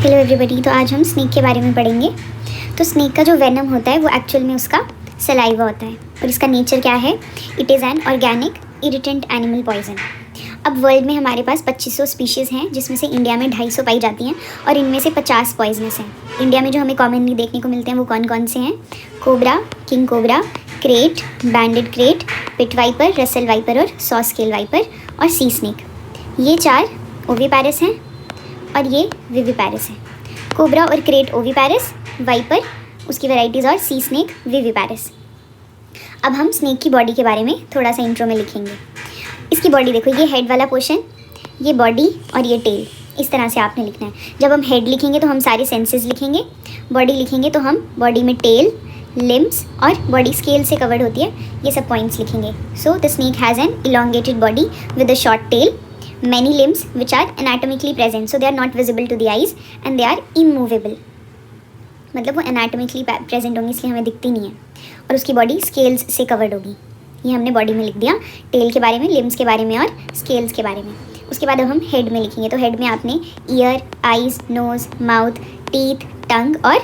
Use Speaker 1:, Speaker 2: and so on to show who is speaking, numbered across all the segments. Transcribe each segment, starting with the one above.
Speaker 1: Hello everybody. तो आज हम स्नेक के बारे में पढ़ेंगे। तो स्नेक का जो वेनम होता है वो एक्चुअल में उसका सलाइवा होता है और इसका नेचर क्या है? It is an organic irritant animal poison. अब वर्ल्ड में हमारे पास 2500 स्पीशीज़ हैं, जिसमें से इंडिया में 250 पाई जाती हैं और इनमें से 50 पॉइजनस हैं। इंडिया में जो हमें कॉमनली देखने को मिलते हैं वो कौन कौन से हैं? Cobra, king cobra, krait, banded krait, pit viper, Russell viper और सॉस्केल वाइपर और सी स्नेक। ये 4 ओविपैरस हैं और ये विविपैरस है। कोबरा और क्रेट ओविपैरस, वाइपर उसकी वैराइटीज़ और सी स्नेक विविपैरस। अब हम स्नेक की बॉडी के बारे में थोड़ा सा इंट्रो में लिखेंगे। इसकी बॉडी देखो, ये हेड वाला पोर्शन, ये बॉडी और ये टेल, इस तरह से आपने लिखना है। जब हम हेड लिखेंगे तो हम सारे सेंसेस लिखेंगे, बॉडी लिखेंगे तो हम बॉडी में टेल, लिम्स और बॉडी स्केल से कवर्ड होती है, ये सब पॉइंट्स लिखेंगे। So the snake has an elongated body with a short tail, many limbs which are anatomically present, so they are not visible to the eyes and they are immovable। मतलब वो anatomically present होंगी इसलिए हमें दिखती नहीं है, और उसकी बॉडी स्केल्स से कवर्ड होगी। ये हमने बॉडी में लिख दिया, टेल के बारे में, लिम्स के बारे में और स्केल्स के बारे में। उसके बाद अब हम हेड में लिखेंगे। तो हेड में आपने ear, eyes, nose, mouth, teeth, tongue और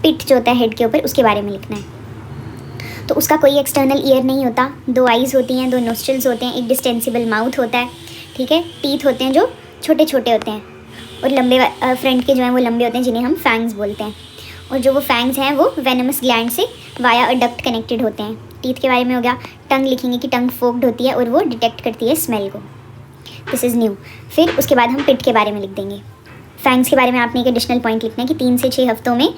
Speaker 1: पिट जो होता है हेड के ऊपर, उसके बारे में लिखना है। तो उसका कोई एक्सटर्नल ईयर नहीं होता, 2 आइज़ होती हैं, 2 नोस्ट्रल्स होते हैं, एक डिस्टेंसिबल माउथ होता है, ठीक है। टीथ होते हैं जो छोटे छोटे होते हैं और लंबे फ्रंट के जो हैं वो लंबे होते हैं, जिन्हें हम फैंग्स बोलते हैं। और जो वो फैंग्स हैं वो वेनमस ग्लैंड से वाया अ डक्ट कनेक्टेड होते हैं। टीथ के बारे में हो गया। टंग लिखेंगे कि टंग फोक्ड होती है और वो डिटेक्ट करती है स्मेल को। This is new. फिर उसके बाद हम पिट के बारे में लिख देंगे। फैंग्स के बारे में आपने एक एडिशनल पॉइंट लिखना है कि 3 से 6 हफ्तों में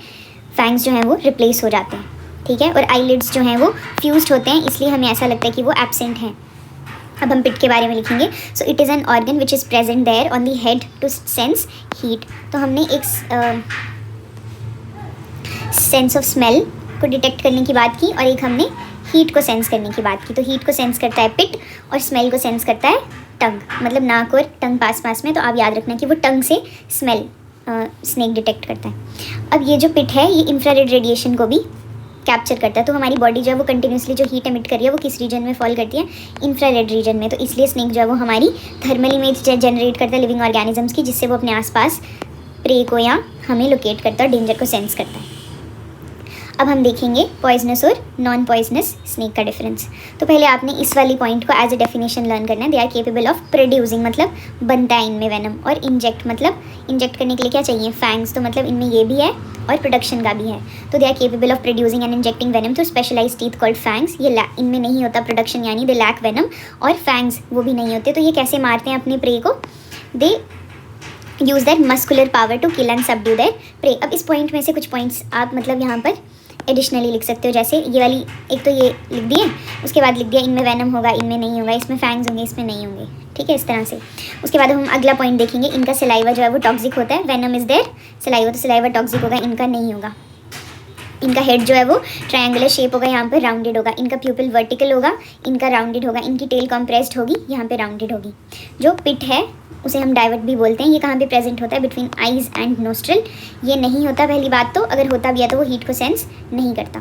Speaker 1: फैंग्स जो हैं वो रिप्लेस हो जाते हैं, ठीक है। और आईलिड्स जो हैं वो फ्यूज्ड होते हैं, इसलिए हमें ऐसा लगता है कि वो एब्सेंट हैं। अब हम पिट के बारे में लिखेंगे। So it is an organ which is present there on the head to sense heat. तो हमने एक सेंस ऑफ स्मेल को डिटेक्ट करने की बात की और एक हमने हीट को सेंस करने की बात की। तो हीट को सेंस करता है पिट और स्मेल को सेंस करता है टंग, मतलब नाक और टंग पास पास में। तो आप याद रखना कि वो टंग से स्मेल स्नेक डिटेक्ट करता है। अब ये जो पिट है ये इंफ्रारेड रेडिएशन को भी कैप्चर करता है। तो हमारी बॉडी जो है वो कंटिन्यूसली जो हीट एमिट कर रही है वो किस रीजन में फॉल करती है? इंफ्रारेड रीजन में। तो इसलिए स्नेक जो है वो हमारी थर्मल इमेज जनरेट करता है लिविंग ऑर्गेनिजम्स की, जिससे वो अपने आसपास प्रे को या हमें लोकेट करता है और डेंजर को सेंस करता है। अब हम देखेंगे पॉइजनस और नॉन पॉइजनस स्नेक का डिफरेंस। तो पहले आपने इस वाली पॉइंट को एज ए डेफिनेशन लर्न करना है। They are capable of producing, मतलब बनता है इनमें वेनम, और इंजेक्ट मतलब इंजेक्ट करने के लिए क्या चाहिए? फैंग्स। तो मतलब इनमें ये भी है और प्रोडक्शन का भी है। तो they are capable of producing and injecting venom through specialised teeth called fangs. ये इनमें नहीं होता प्रोडक्शन, यानी दे लैक वेनम, और फैंग्स वो भी नहीं होते। तो ये कैसे मारते हैं अपने प्रे को? They use that muscular power to kill and subdue their prey. अब इस पॉइंट में से कुछ पॉइंट्स आप मतलब यहाँ पर एडिशनली लिख सकते हो, जैसे ये वाली, एक तो ये लिख दिए, उसके बाद लिख दिया इनमें वेनम होगा, इनमें नहीं होगा, इसमें फैंग्स होंगे, इसमें नहीं होंगे, ठीक है, इस तरह से। उसके बाद हम अगला पॉइंट देखेंगे, इनका सलाइवा जो है वो टॉक्सिक होता है। वेनम इज़ देयर, सलाइवा, तो सलाइवा टॉक्सिक होगा, इनका नहीं होगा। इनका हेड जो है वो ट्रायंगुलर शेप होगा, यहाँ पर राउंडेड होगा। इनका प्यूपिल वर्टिकल होगा, इनका राउंडेड होगा। इनकी टेल कॉम्प्रेस्ड होगी, यहाँ पे राउंडेड होगी। जो पिट है उसे हम डाइवर्ट भी बोलते हैं। ये कहाँ पे प्रेजेंट होता है? Between eyes and nostril. ये नहीं होता पहली बात तो, अगर होता भी है तो वो हीट को सेंस नहीं करता।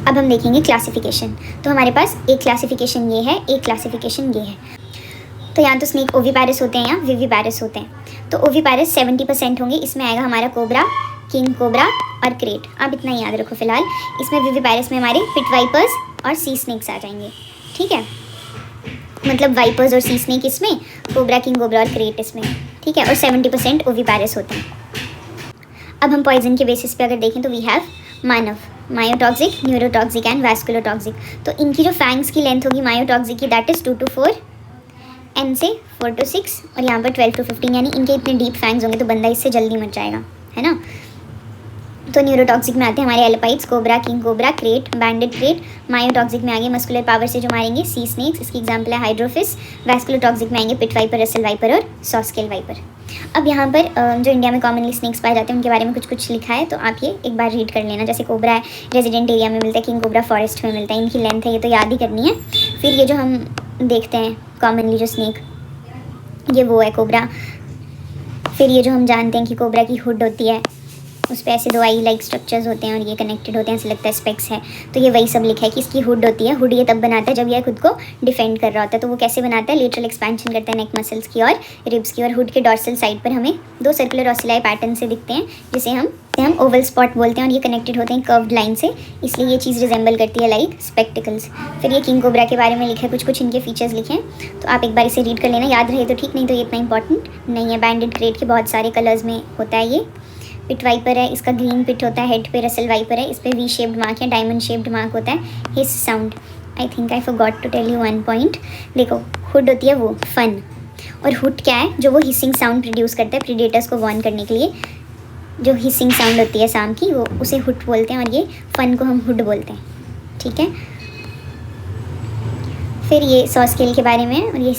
Speaker 1: अब हम देखेंगे क्लासिफिकेशन। तो हमारे पास एक क्लासिफिकेशन ये है, एक क्लासिफिकेशन ये है। तो यहाँ तो स्नेक ओविपैरस होते हैं या विविपैरस होते हैं। तो ओविपैरस 70% होंगे, इसमें आएगा हमारा कोबरा, किंग कोबरा और क्रेट। आप इतना याद रखो फिलहाल। इसमें विविपैरस में हमारे पिट वाइपर्स और सी स्नेक्स आ जाएंगे, ठीक है। मतलब वाइपर्स और सी स्नेक इसमें, कोबरा, किंग कोबरा और क्रेट इसमें, ठीक है। और 70% ओविपैरस होते हैं। अब हम पॉइजन के बेसिस पे अगर देखें तो वी हैव मानव, मायोटॉक्सिक, न्यूरोटॉक्सिक एंड वैस्कुलोटॉक्सिक। तो इनकी जो फैंग्स की लेंथ होगी मायोटॉक्सिक की, दैट इज़ 2 to 4, एन से 4 to 6 और यहाँ पर 12 to 15, यानी इनके इतने डीप फैंग्स होंगे तो बंदा इससे जल्दी मर जाएगा, है ना। तो न्यूरोटॉक्सिक में आते हैं हमारे elapids, cobra, king cobra, krait, banded krait. Myotoxic में आगे मस्कुलर पावर से जो मारेंगे सी स्नेक्स, इसकी एग्जांपल है हाइड्रोफिस। वैस्कुलोटॉक्सिक में आएंगे पिट वाइपर, रसल वाइपर और सॉस्केल वाइपर। अब यहाँ पर जो इंडिया में कॉमनली स्नेक्स पाए जाते हैं उनके बारे में कुछ कुछ लिखा है, तो आप ये एक बार रीड कर लेना। जैसे कोबरा है रेजिडेंट एरिया में मिलता है, किंग कोबरा फॉरेस्ट में मिलता है। इनकी लेंथ है, ये तो याद ही करनी है। फिर ये जो हम देखते हैं कॉमनली जो स्नेक, ये वो है कोबरा। फिर ये जो हम जानते हैं कि कोबरा की हुड होती है, उस पर ऐसे 2 आई लाइक स्ट्रक्चर्स होते हैं और ये कनेक्टेड होते हैं, ऐसे लगता है स्पेक्स है। तो ये वही सब लिखा है कि इसकी हुड होती है। हुड ये तब बनाता है जब यह खुद को डिफेंड कर रहा होता है। तो वो कैसे बनाता है, लेटरल एक्सपेंशन करता है नेक मसल्स की और रिब्स की। और हुड के डॉर्सल साइड पर हमें 2 सर्कुलर ऑसिलाई पैटर्न से दिखते हैं, जिसे हम ओवल स्पॉट बोलते हैं, और ये कनेक्टेड होते हैं कर्व्ड लाइन से, इसलिए ये चीज़ रिजेंबल करती है लाइक स्पेक्टिकल्स। फिर ये किंग कोबरा के बारे में लिखा है, कुछ इनके फीचर्स लिखे हैं, तो आप एक बार इसे रीड कर लेना, याद रहे तो ठीक, नहीं तो ये इतना इंपॉर्टेंट नहीं है। बैंडेड क्रेट के बहुत सारे कलर्स में होता है ये। पिट वाइपर है, इसका ग्रीन पिट होता है, हेड पे रसल वाइपर है, इस पर वी शेप्ड मार्क है, डायमंड शेप्ड मार्क होता है। Hiss sound, I think I forgot to tell you one point. देखो हुड होती है वो फन, और हुड क्या है, जो वो हिसिंग साउंड प्रोड्यूस करता है प्रीडेटर्स को वार्न करने के लिए। जो हिसिंग साउंड होती है सांप की, वो उसे हुड बोलते हैं, और ये फन को हम हुड बोलते हैं, ठीक है। फिर ये 100 स्केल के बारे में है, और ये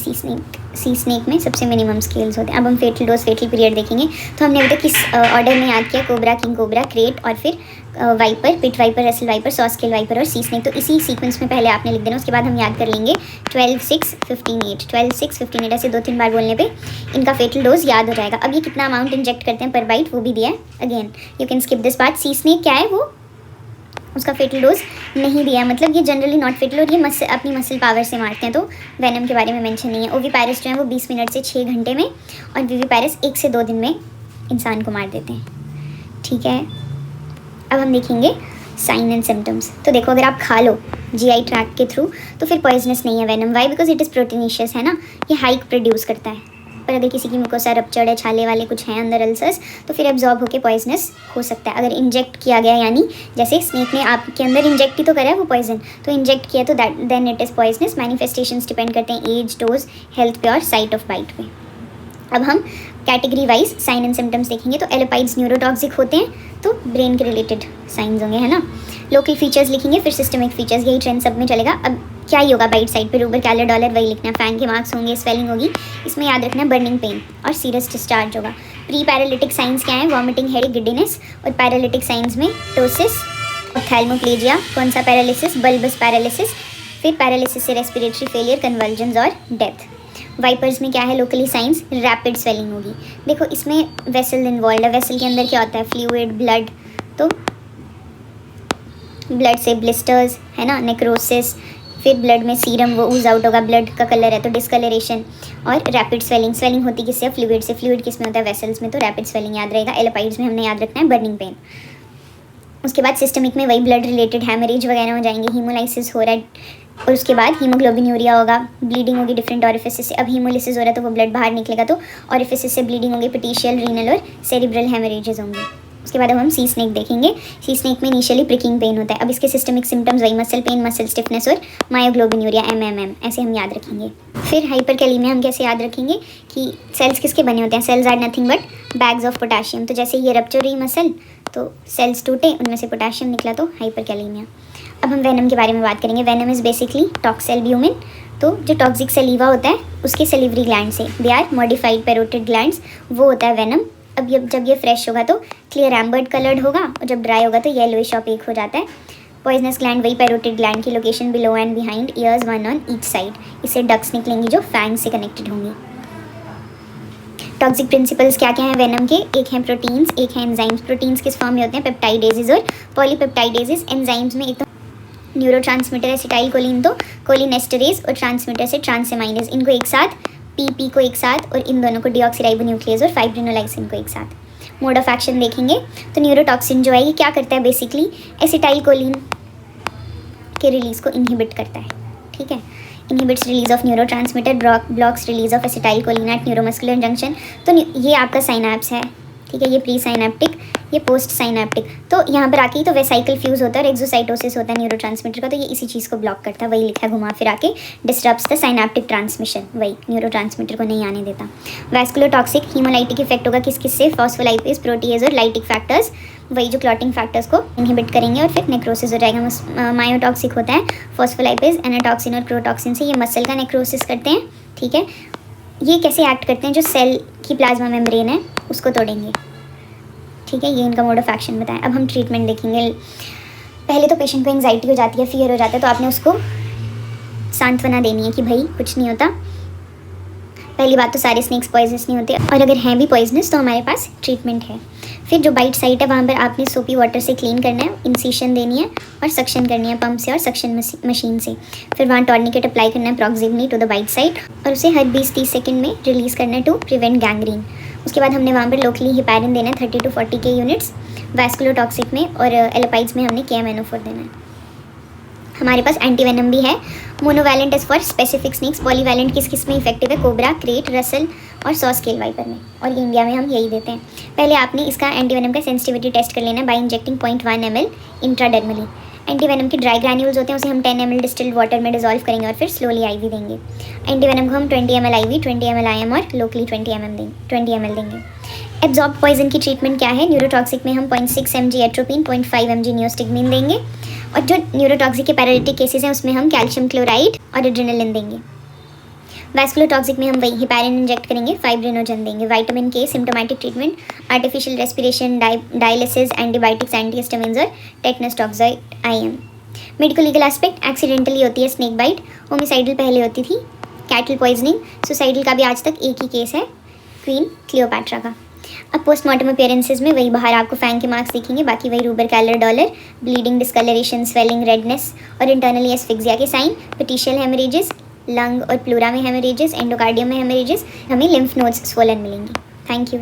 Speaker 1: सी स्नेक में सबसे मिनिमम स्केल्स होते हैं। अब हम फेटल डोज फेटल पीरियड देखेंगे। तो हमने अभी तक किस ऑर्डर में याद किया, कोबरा, किंग कोबरा, क्रेट, और फिर viper, pit viper, Russell viper, 100 scale viper और सी स्नेक। तो इसी सीक्वेंस में पहले आपने लिख देना, उसके बाद हम याद कर लेंगे 12, 6, 15, 8, 12, 6, 15, 8 ऐसे 2-3 बार बोलने पे इनका फेटल डोज याद हो जाएगा। अब ये कितना अमाउंट इंजेक्ट करते हैं पर बाइट वो भी दिया है, again you can skip this part. C snake क्या है, वो उसका फेटल डोज नहीं दिया है, मतलब ये जनरली नॉट फेटल, और ये अपनी मसल पावर से मारते हैं, तो वेनम के बारे में मेंशन नहीं है। ओविपैरस जो है वो 20 मिनट से 6 घंटे में, और विविपैरस 1 से 2 दिन में इंसान को मार देते हैं, ठीक है। अब हम देखेंगे साइन एंड सिम्टम्स। तो देखो, अगर आप खा लो जीआई ट्रैक्ट के थ्रू तो फिर पॉइजनस नहीं है venom. Why? Because it is proteinaceous, है ना, ये हाइक प्रोड्यूस करता है। पर अगर किसी की मुकोसा रप्चर्ड है, छाले वाले कुछ हैं अंदर अल्सर्स, तो फिर एब्जॉर्ब होकर पॉइजनस हो सकता है। अगर इंजेक्ट किया गया, यानी जैसे स्नेक ने आपके अंदर इंजेक्ट ही तो करा है वो पॉइजन, तो इंजेक्ट किया तो then it is poisonous. Manifestations depend करते हैं एज, डोज, हेल्थ पे और साइट ऑफ बाइट पे। अब हम category wise sign and symptoms देखेंगे। तो एलोपाइड्स न्यूरोटॉक्सिक होते हैं, तो ब्रेन के रिलेटेड साइंस होंगे, है ना। लोकल फीचर्स लिखेंगे, फिर सिस्टमिक फीचर्स, यही ट्रेंड सब में चलेगा। अब क्या ही होगा बाइट साइड पे, रूबर, कैलर, डॉलर, वही लिखना है। फैन के मार्क्स होंगे, स्वेलिंग होगी, इसमें याद रखना है बर्निंग पेन और सीरियस डिस्चार्ज होगा। प्री पैरालिटिक साइंस क्या है, वॉमिटिंग, हेडेक, गिडीनेस। और पैरालिटिक साइंस में टोसिस, ऑप्थैल्मोप्लेजिया, कौन सा पैरालिसिस, बल्बस पैरालिसिस। फिर पैरालिसिस से रेस्पिरेटरी फेलियर, कन्वर्जन्स और डेथ। वाइपर्स में क्या है, लोकली साइंस, रैपिड स्वेलिंग होगी। देखो इसमें वेसल इन्वॉल्व है, वेसल के अंदर क्या होता है, फ्लूइड, ब्लड, तो ब्लड से ब्लिस्टर्स, है ना, नेक्रोसिस। फिर ब्लड में सीरम वो ऊज आउट होगा, ब्लड का कलर है तो डिस्कलरेशन। और रैपिड स्वेलिंग, स्वेलिंग होती किससे, फ्लूइड से। फ्लूइड किस में होता है, वेसल्स में, तो रैपिड स्वेलिंग याद रहेगा। एलोपाइड्स में हमने याद रखना है बर्निंग पेन। उसके बाद सिस्टमिक में वही ब्लड रिलेटेड हैमरेज वगैरह हो जाएंगे, हीमोलाइसिस हो रहा है, और उसके बाद हीमोग्लोबिन्यूरिया होगा, ब्लीडिंग होगी डिफरेंट ऑरिफिसेस से। अब हीमोलिसिस हो रहा है तो वो ब्लड बाहर निकलेगा, तो ऑरिफिसेस से ब्लीडिंग होगी, पेटिशियल, रीनल और सेरिब्रल हैमरेजेस होंगे। उसके बाद अब हम सी स्नेक देखेंगे। सी स्नेक में इनिशियली प्रिकिंग पेन होता है। अब इसके सिस्टमिक सिम्टम्स वही मसल पेन, मसल स्टिफनेस और मायोग्लोबिन्यूरिया, MMM, ऐसे हम याद रखेंगे। फिर हाइपरकैलेमिया हम कैसे याद रखेंगे कि सेल्स किसके बने होते हैं, cells are nothing but bags of potassium. तो जैसे ये रप्चर हुई मसल तो सेल्स टूटे, उनमें से पोटाशियम निकला, तो हाइपरकैलेमिया। अब हम वेनम के बारे में बात करेंगे। वेनम इज़ बेसिकली टॉक्सएल्ब्यूमिन, तो जो टॉक्सिक सलीवा होता है उसके सलीवरी ग्लैंड से, they are modified parotid glands, वो होता है वेनम। अब जब ये फ्रेश होगा तो क्लियर एम्बर्ड कलर्ड होगा, और जब ड्राई होगा तो येलोइश ऑपेक हो जाता है। पॉइजनस ग्लैंड वही पैरोटिड ग्लैंड की location below and behind years, one on each side. इससे डक्स निकलेंगी जो फैंग से कनेक्टेड होंगी। टॉक्सिक प्रिंसिपल्स क्या क्या हैं वेनम के, एक हैं प्रोटीन्स, एक हैं एंजाइम्स। प्रोटीन्स किस फॉर्म में होते हैं, पेप्टाइडेजेस और पॉलीपेप्टाइडेजेस। एंजाइम्स में एक तो न्यूरोट्रांसमीटर एसिटाइल कोलिन, तो कोलिनेस्टरेज, और ट्रांसमीटर से ट्रांसएमाइनेज, इनको एक साथ, पीपी को एक साथ, और इन दोनों को डीऑक्सीराइबोन्यूक्लियेज और फाइब्रिनोलाइसिन को एक साथ। मोड ऑफ एक्शन देखेंगे तो न्यूरोटॉक्सिन जो है ये क्या करता है, बेसिकली एसिटाइल कोलिन के रिलीज को इनहिबिट करता है, ठीक है। Inhibits release of neurotransmitter, blocks release of acetyl choline at neuromuscular junction. तो ये आपका साइनैप्स है, ठीक है, ये प्री साइनैप्टिक, ये पोस्ट साइनैप्टिक। तो यहाँ पर आके ही तो वेसाइकल फ्यूज होता है और एक्सोसाइटोसिस होता है न्यूरोट्रांसमीटर का, तो ये इसी चीज़ को ब्लॉक करता है, वही लिखा है घुमा फिरा के, डिस्टर्ब्स द साइनैप्टिक ट्रांसमिशन, वही न्यूरोट्रांसमीटर को नहीं आने देता। वैस्कुलर टॉक्सिक, हीमोलाइटिक इफेक्ट होगा किस किस से, फॉस्फोलाइपेज, प्रोटीएज और लाइटिक फैक्टर्स, वही जो क्लॉटिंग फैक्टर्स को इनहिबिट करेंगे, और फिर नेक्रोसिस हो जाएगा। मायोटॉक्सिक होता है फॉस्फोलाइपेज, एनाटॉक्सिन और क्रोटॉक्सिन से, ये मसल का नेक्रोसिस करते हैं, ठीक है। ये कैसे एक्ट करते हैं, जो सेल की प्लाज्मा मेम्ब्रेन है उसको तोड़ेंगे, ठीक है। ये इनका मोड ऑफ एक्शन बताएं। अब हम ट्रीटमेंट देखेंगे। पहले तो पेशेंट को एंजाइटी हो जाती है, फियर हो जाता है, तो आपने उसको सांत्वना देनी है कि भाई कुछ नहीं होता। पहली बात तो सारे स्नेक्स पॉइजनस नहीं होते, और अगर हैं भी पॉइजनस तो हमारे पास ट्रीटमेंट है। फिर जो बाइट साइट है वहाँ पर आपने सोपी वाटर से क्लीन करना है, इंसिशन देनी है और सक्शन करनी है पंप से और सक्शन मशीन से। फिर वहाँ टॉर्निकेट अप्लाई करना है proximally to the bite site और उसे हर 20-30 सेकंड में रिलीज़ करना है टू प्रिवेंट गैंग्रीन। उसके बाद हमने वहाँ पर लोकली हिपैरिन देना है 30 to 40 के यूनिट्स, वैस्कुलोटॉक्सिक में और एलोपाइड्स में हमने KMNO4 देना है। हमारे पास एंटीवेनम भी है। Monovalent is for specific snakes, polyvalent किस में इफेक्टिव है, कोबरा, क्रेट, रसल और सॉ स्केल वाइपर में, और ये इंडिया में हम यही देते हैं। पहले आपने इसका एंटीवेनम का सेंसिटिविटी टेस्ट कर लेना है by injecting 0.1 ml intradermally. Antivenom के ड्राई ग्रैन्यूल्स होते हैं, उसे हम 10 ml डिस्टिल्ड वाटर में डिजोल्व करेंगे और फिर स्लोली IV देंगे। एंटीवेनम को हम 20 ml IV, 20 ml IM और लोकली 20 ml देंगे। एब्जॉर्ब पॉइजन की ट्रीटमेंट क्या है? न्यूरोटॉक्सिक में हम 0.6 mg एट्रोपिन, 0.5 mg नियोस्टिग्मिन देंगे, और जो न्यूरोटॉक्सिक के पैरालिटिक केसेस हैं उसमें हम कैल्शियम क्लोराइड और एड्रेनालिन देंगे। वैस्कुलोटॉक्सिक में हम वही हिपैरिन इंजेक्ट करेंगे, फाइब्रिनोजन देंगे। Vitamin K symptomatic treatment, artificial respiration, dialysis, antibiotics, antihistamines और tetanus toxoid IM। Medico legal aspect, accidentally होती है स्नेक बाइट, होमिसाइडल पहले होती थी, कैटल पॉइजनिंग, सुसाइडल का भी आज तक एक ही केस है, क्वीन क्लियोपैट्रा का। अब पोस्टमार्टम अपीयरेंसेस में वही बाहर आपको फैंग के मार्क्स दिखेंगे, बाकी वही rubor calor dolor, bleeding, discolouration, swelling, redness और इंटरनली एस्फिक्सिया के साइन, पेटिशियल हेमरेजेस, लंग और प्लूरा में हेमरेजेस, एंडोकार्डियम में हेमरेजेस, हमें लिम्फ नोड्स स्वोलन मिलेंगे। Thank you.